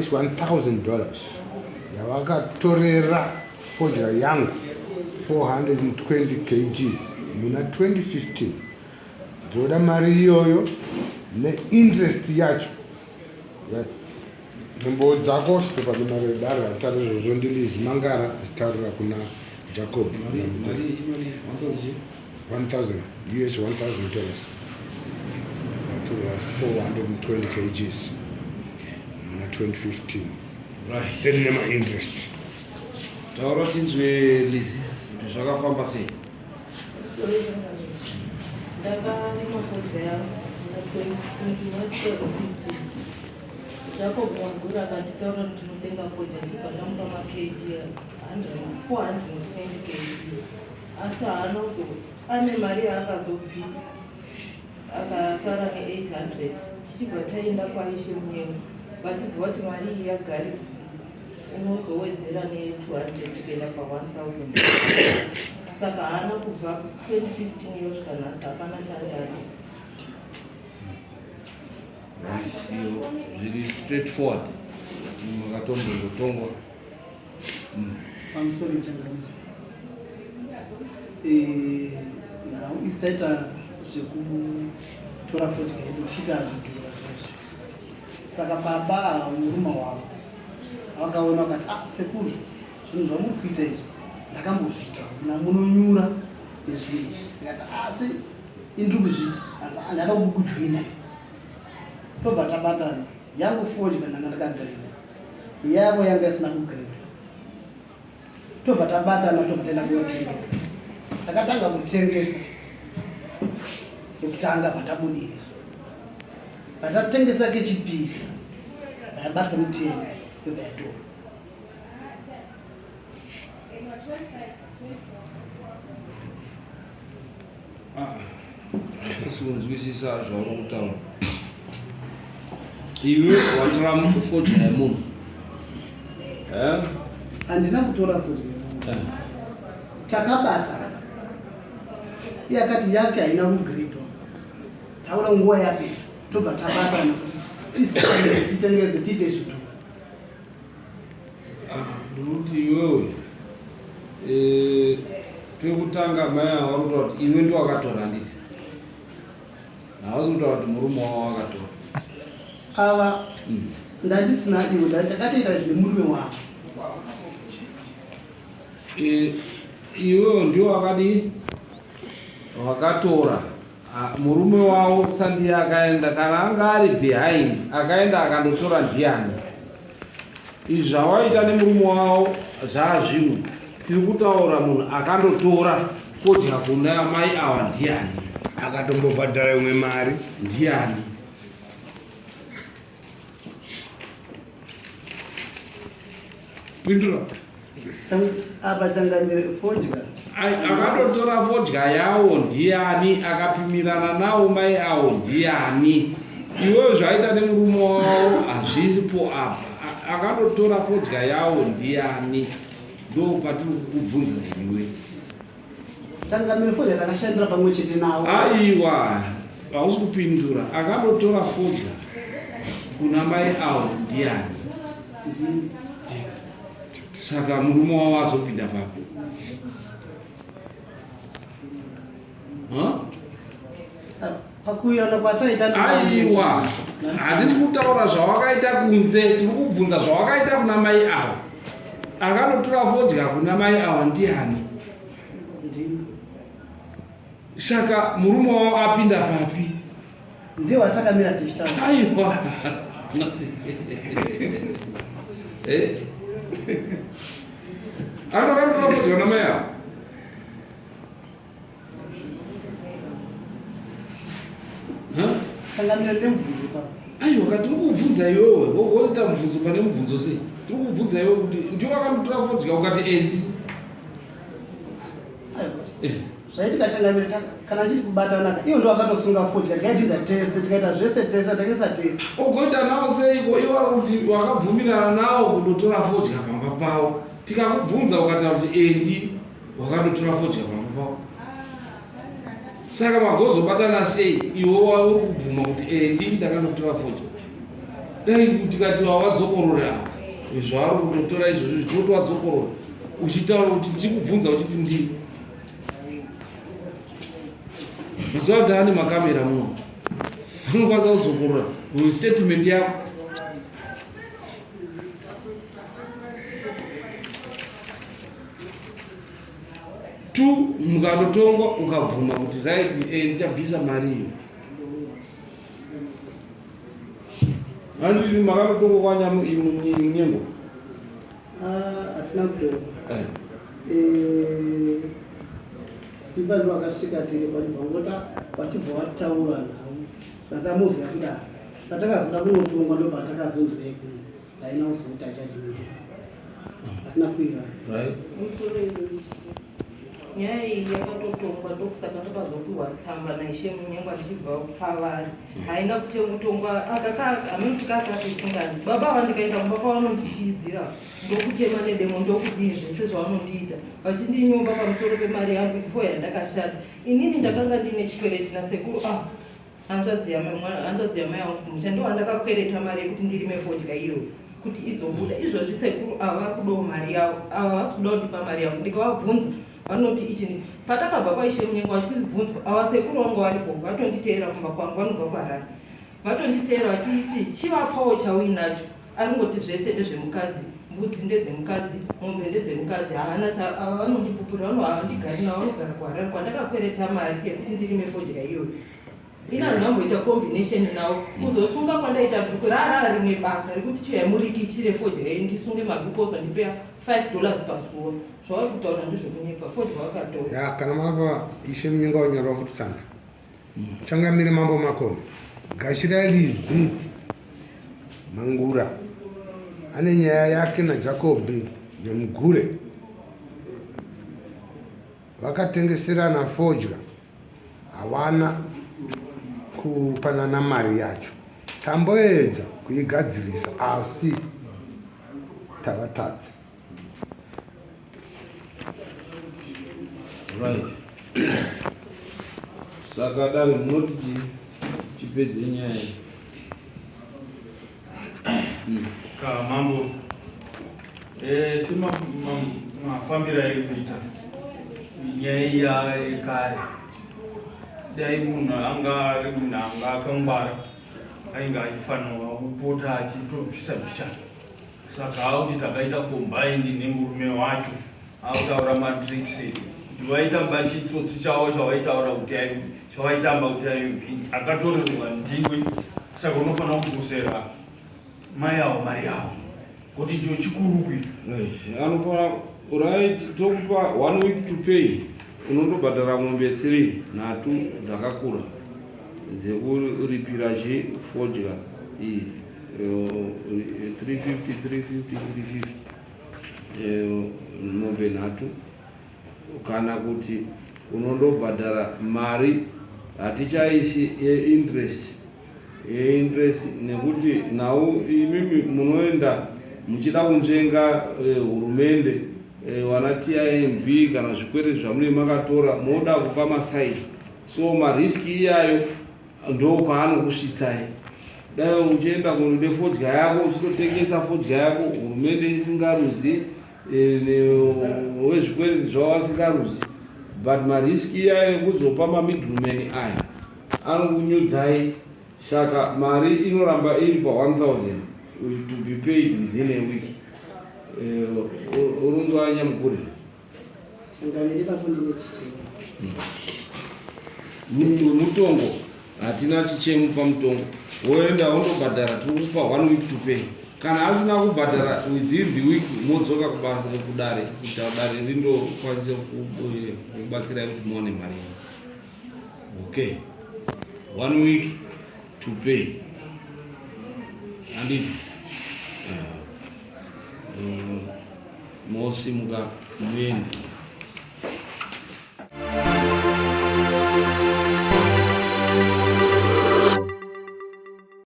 least $1,000 yavakatorera fodya yangu 420 kgs muna 2015. Ndoda mari iyoyo neinterest yacho nhembo dzako svitopa nemaribara atari izvozvo ndilizi mangara achitaurira kuna Jacob. $1,000 420 kgs muna 2015. Right. Then neInterest. Taura tinzwe Lizi kuti zvakafamba sei? Ndakarima fodya yangu na 2015. Jacob Wangura akanditaura kuti ndinotenga fodya ndibva ndamupa makg 420 kg. Asi haana ane mari yaakazobvisa akasara ne800. Tichibva taenda kwaishe Umwe vachibva vati mari iyi yagarisa unozowedzera ne200 kuenda pa1000. Saka haana kubva 2015 yosvika nhasi hapana chaatari. Zviri straightforward. Makatombootongwa. Pamusoro changani. Istaita zvekutora fodya yedu tichita zvidhura zvazvo. Saka baba muruma wavo vakaona vakati sekuru zvinhu zvamuri kuita izvi ndakambozviita munonyura nezvinhu izvi. Ndikati asi indiri kuzviita handada kukujoinai. Tobva tabatana yangu fodya ndanga ndakagarira yavo yanga isina kugarira. Tobva tabatana tobva taenda kotengesa. Takatanga kutengesa yekutanga patabudirira. Patatengesa kechipiri yabatwa muteni yobva yatora. Sinzwisisa zvauri kutaura. Iwe watora fodya yemunhu. Handina kutora fodya yemunhu. Takabatana. Iye akati yake haina kugridwa. Taura nguva yapera. Tobva tabatana kuti titengese tiite zvitoro. Ndokuti iwewe pekutanga mai avarutaura kuti iwe ndo wakatora nditi. Havasi kutaura kuti murume wavo wakatora. Ava ndandisina iwo ndakatoita zvine murume wavo. Iwewe ndio wakadi wakatora. Murume wavo sandi akaenda kana anga ari behind akaenda akandotora ndiani. Izvi zvawaita nemurume wavo zvazvimwe. Tiri kutaura munhu akandotora fodya kuna mai ava ndiani. Akatombobhadhara imwe mari ndiani. Pindura. Apa tangamire fodya. Akadotora fodya yavo ndiani, akapimirana navo mai avo ndiani. Iwewe zvaita nemurume wavo hazviripo apa. Akadotora fodya yavo ndiani. Ndo patiri kukubvunza iwe. Tangamire fodya takashandira pamwe chete navo. Aiwa, hausi kupindura. Akadotora fodya kuna mai avo ndiani. Saka murume wavo azopinda papo. Pakuirana kwataita aiwa, handisi kutaura zvawakaita kunze, tiri kubvunza zvawakaita kuna mai avo. Akadotora fodya kuna mai avo ndiani. Saka murume wavo apinda papi. Ndiye watakamira tichitaura. Aiwa. Akadotora fodya kuna mai avo. Tangamira ndemubvunzo papa. Aiwa, tiri kubvunza iwewe, wogoita mubvunzo pane mubvunzo sei? Tiri kubvunza iwewe kuti ndiwe wakandotora fodya ukati endi. Zvaitika changamire kana chiri kubatana iwo ndo akatosunga fodya tikaita tese tikaita zvese tese takesa tese. Ugoita navo seiko iwe kuti wakabvumirana navo kundotora fodya pamba pavo. Tikakubvunza ukataura kuti endi wakandotora fodya pamba pavo. Saka magozobatana sei iwe uri kubvuma kuti ndini ndakandotora fodya. dai tikati wawadzokorora zvaari kutotora izvozvo tinotowadzokorora uchitaura kuti tichikubvunza uchiti ndii mazuva kuti ane makamera muno anokwanisa kudzokorora statement yako tu mukatotongwa ukabvuma kuti right ndichabvisa mari iyo handiti makatotongwa kwanyamunyengo hatina kutongwa simba ndo akasvika tiri panibvangota vachibva vataura navo vakamuzwa kudaro patakazoda kunotongwa ndo patakazonzi vekuno haina kuzokuti achadimiri hatina kuirana nyaya iyi yakatotongwa ndokusaka takazopiwa tsamba naishe munyengo tichibva pavari haina kutongwa hamunoti kakapechingani baba vandikaenda kumba kwavanondishidzira ndokutema nedemo ndokudii zvese zvavanondiita vachindinyoba pamusoro pemari yangu ifo yandakashanda inini ndakanga ndine chikwereti nasekuru hanzvadzi yamai yangu kumusha ndo vandakakwereta mari yekuti ndirime fodya iyoyo kuti izobuda izvozvi sekuru ava vari kudawo mari yavo ava vari kudawo ndipa mari yangu ndikavabvunza vanoti ichini patakabva kwaishe munyengo vachibvunzwa ava sekuru vangu varipo vatonditeera kumba kwangu vanobva kwarani vatonditeera vachiti chivapawo chauinacho aringoti zvese ndezvemukadzi mbudzi ndedzemukadzi mombe ndedzemukadzi haana vanondipupurira vanohavandigari navo vanogara kuharari kwandakakwereta mari yekuti ndirime fodya iyoyo ina ndamboita combination navo kuzosunga kwandaita dhuku rara rimwe basa rekuti chiyamurikichire fodya iyo ndisunge madhukoza ndipeya $5 pazuva zvavari kutaura ndizvokunyepa fodya vakatora kana mapa ishe munyenga wanyarwa futi tsanga changamire mambo Makoni gashira lizi mangura ane nyaya yake naJakobhi nemugure vakatengeserana fodya hawana kupanana mari yacho tamboedza kuigadzirisa asi tavatadza right saka dare munoti chipedze nyaya mambo mafambiro ari kuita nyaya yekare dai munhu anga ari munhu anga akangwara ainge aifanirwa kupota achitobvisa saka auti takaita kombaindi nemurume wacho autaura matriksi kuti vaitamba chitsotsi chavo chavaitaura kuti chavaitamba kuti akatorerwa ndingwi saka unofanira kudzosera mai avo mari yavo kuti icho chikuru kuita anofanira right tokupa 1 week to pay unondobhadhara mombe 3 nhatu dzakakura dzekuripira fodya iyi 350 mombe nhatu kana kuti unondobhadhara mari hatichaisi yeinterest nekuti nau imimi munoenda muchida kunzvenga hurumende wana TIMB kana zvikwere zvamune makatora moda kupa masaidi so mariski iyayo ndo kwaanokusvitsai dai uchienda kunode fodya yako uchitotengesa fodya yako hurumende isingaruzi wezvikwere zvavo asingaruzi but mariski iyayo kuzopa mamiddleman aya anokunyudzai saka mari inoramba iri pa 1000 to be paid within a week urunzwa nyamukuri mutongo hatina chichemu pamutongo woenda wondobhadhara tikupa 1 week to pay kana asina kubhadhara within the week modzoka kubasa kudare kuti dare rindokwanisa kubatsirai kuti muone mari okay 1 week to pay anditi mosimuka muende